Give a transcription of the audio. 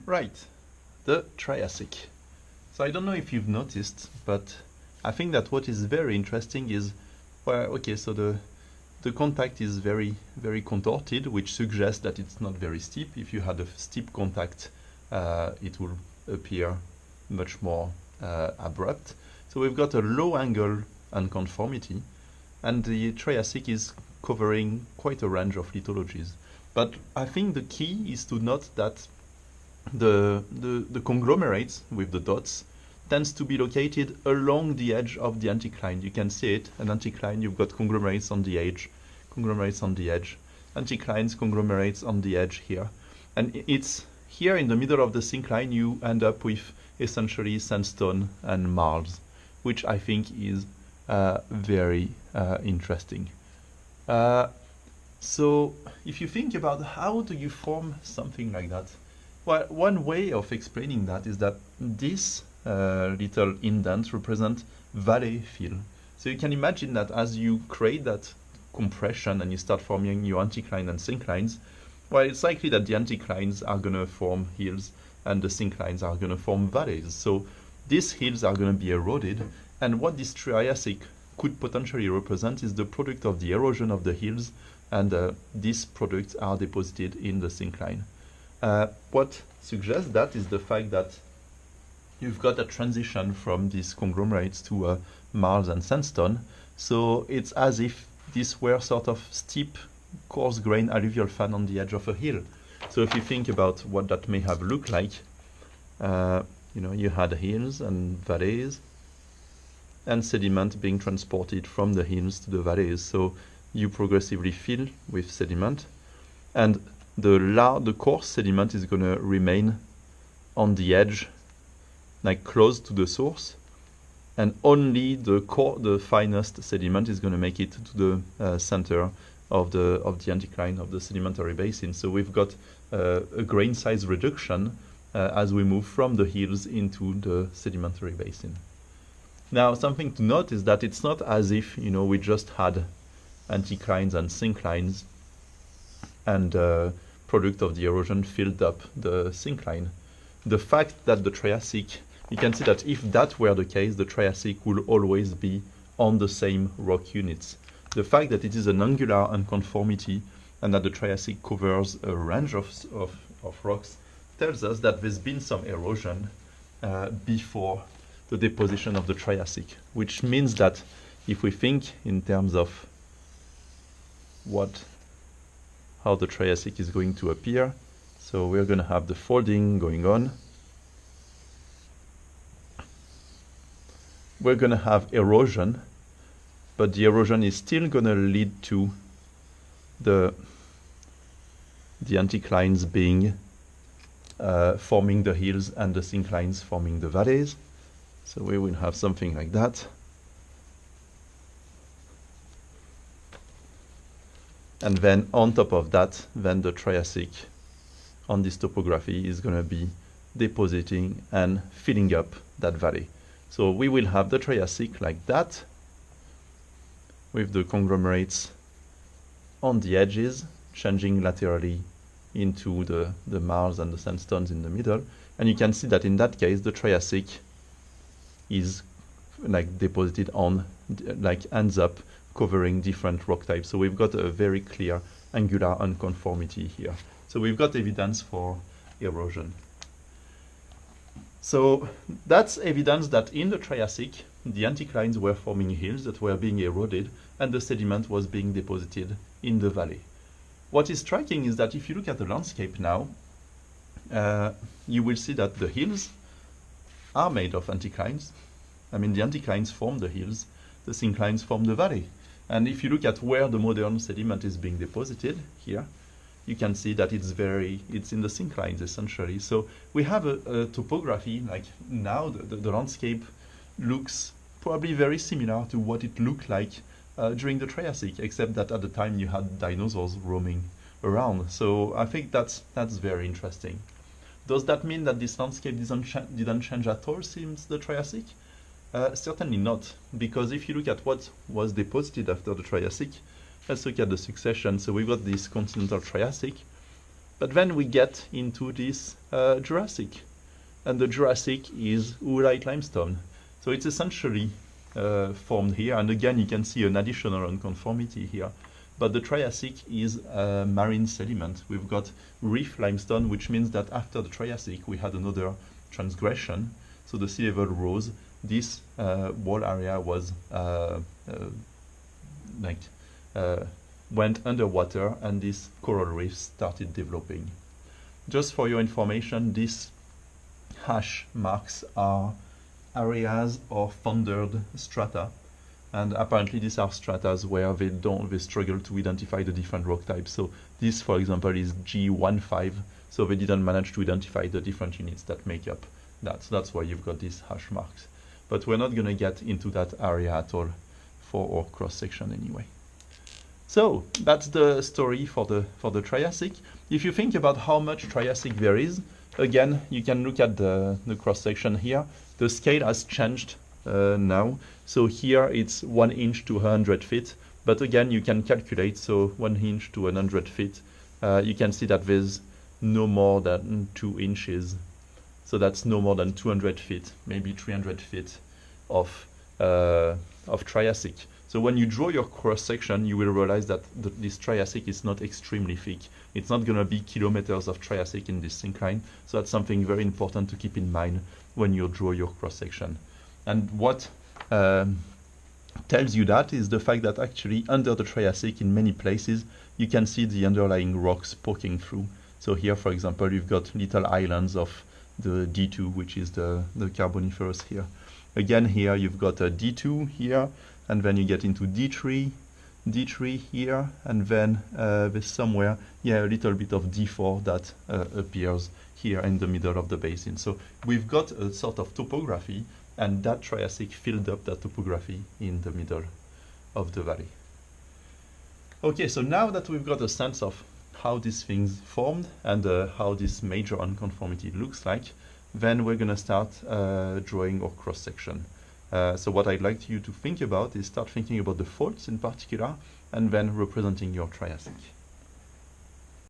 Right, the Triassic. So I don't know if you've noticed, but I think that what is very interesting is, well, okay, so the contact is very contorted, which suggests that it's not very steep. If you had a steep contact, it will appear much more abrupt. So we've got a low angle unconformity, and the Triassic is covering quite a range of lithologies. But I think the key is to note that the conglomerates with the dots tends to be located along the edge of the anticline. You can see it, an anticline, you've got conglomerates on the edge, anticlines, conglomerates on the edge here. And it's here in the middle of the syncline you end up with essentially sandstone and marls, which I think is very interesting. So if you think about how do you form something like that, well, one way of explaining that is that this little indents represent valley fill. So you can imagine that as you create that compression and you start forming your anticline and synclines, well, it's likely that the anticlines are going to form hills and the synclines are going to form valleys. So these hills are going to be eroded, and what this Triassic could potentially represent is the product of the erosion of the hills, and these products are deposited in the syncline. What suggests that is the fact that you've got a transition from these conglomerates to marls and sandstone. So it's as if these were sort of steep, coarse-grained alluvial fan on the edge of a hill. So if you think about what that may have looked like, you had hills and valleys, and sediment being transported from the hills to the valleys. So you progressively fill with sediment, and the coarse sediment is going to remain on the edge, like close to the source, and only the finest sediment is going to make it to the center of the anticline of the sedimentary basin. So we've got a grain size reduction as we move from the hills into the sedimentary basin. Now, something to note is that it's not as if we just had anticlines and synclines and product of the erosion filled up the syncline. The fact that the Triassic, you can see that if that were the case, the Triassic will always be on the same rock units. The fact that it is an angular unconformity and that the Triassic covers a range of rocks tells us that there's been some erosion before the deposition of the Triassic, which means that if we think in terms of how the Triassic is going to appear, so we're going to have the folding going on. We're going to have erosion, but the erosion is still going to lead to the anticlines being forming the hills and the synclines forming the valleys. So we will have something like that. And then on top of that, then the Triassic on this topography is going to be depositing and filling up that valley. So we will have the Triassic like that, with the conglomerates on the edges, changing laterally into the marls and the sandstones in the middle. And you can see that in that case, the Triassic is like deposited on, like ends up covering different rock types. So we've got a very clear angular unconformity here. So we've got evidence for erosion. So that's evidence that in the Triassic, the anticlines were forming hills that were being eroded and the sediment was being deposited in the valley. What is striking is that if you look at the landscape now, you will see that the hills are made of anticlines. I mean, the anticlines form the hills, the synclines form the valley. And if you look at where the modern sediment is being deposited here, you can see that it's in the synclines essentially. So we have a topography, like now the landscape looks probably very similar to what it looked like during the Triassic, except that at the time you had dinosaurs roaming around. So I think that's very interesting. Does that mean that this landscape didn't change at all since the Triassic? Certainly not, because if you look at what was deposited after the Triassic, let's look at the succession. So we've got this continental Triassic, But then we get into this Jurassic, and the Jurassic is oolite limestone. So it's essentially formed here, and again you can see an additional unconformity here. But the Triassic is marine sediment. We've got reef limestone, which means that after the Triassic we had another transgression. So the sea level rose. This wall area was went underwater, and these coral reefs started developing. Just for your information, these hash marks are areas of foundered strata, and apparently these are stratas where they struggle to identify the different rock types. So this, for example, is G15, so they didn't manage to identify the different units that make up that. So that's why you've got these hash marks. But we're not going to get into that area at all for our cross section anyway. So that's the story for the Triassic. If you think about how much Triassic there is, again, you can look at the cross section here. The scale has changed now. So here it's 1 inch to 100 feet. But again, you can calculate. So 1 inch to 100 feet. You can see that there's no more than 2 inches. So that's no more than 200 feet, maybe 300 feet of Triassic. So when you draw your cross section, you will realize that this Triassic is not extremely thick. It's not going to be kilometers of Triassic in this syncline. So that's something very important to keep in mind when you draw your cross section. And what tells you that is the fact that actually under the Triassic, in many places, you can see the underlying rocks poking through. So here, for example, you've got little islands of the D2, which is the Carboniferous here. Again, here you've got a D2 here, and then you get into D3 here, and then there's somewhere, a little bit of D4 that appears here in the middle of the basin. So we've got a sort of topography, and that Triassic filled up that topography in the middle of the valley. Okay, so now that we've got a sense of how these things formed and how this major unconformity looks like, then we're going to start drawing our cross section. So what I'd like you to think about is start thinking about the faults in particular, and then representing your Triassic.